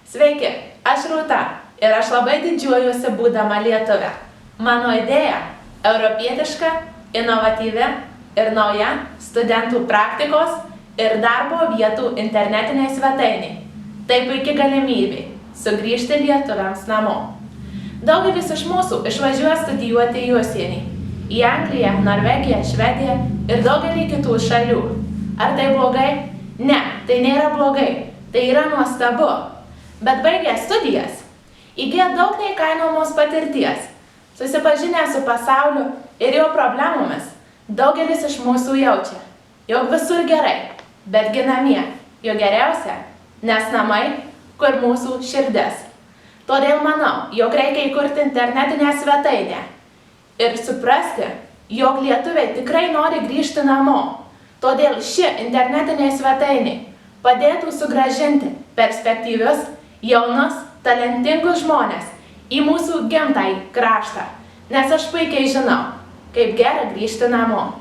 Sveiki, aš Rūta ir aš labai didžiuojuosi būdama lietuvė. Mano idėja – europietiška, inovatyvi ir nauja studentų praktikos ir darbo vietų internetiniai svetainiai. Tai puikia galimybė sugrįžti lietuviams namo. Daugelis iš mūsų išvažiuoja studijuoti į užsienį – į Angliją, Norvegiją, Švediją ir daugelį kitų šalių. Ar tai blogai? Ne, tai nėra blogai, tai yra nuostabu. Bet baigę studijas, įgiję daug neįkainojamos patirties, susipažinę su pasauliu ir jo problemomis, daugelis iš mūsų jaučia, jog visur gerai, betgi namie, jo geriausia, nes namai, kur mūsų širdis. Todėl manau, jog reikia įkurti internetinę svetainę ir suprasti, jog lietuviai tikrai nori grįžti namo. Todėl ši internetinė svetainė padėtų sugrąžinti perspektyvius, jaunus, talentingus žmonės į mūsų gimtąjį kraštą, nes aš puikiai žinau, kaip gera grįžti namo.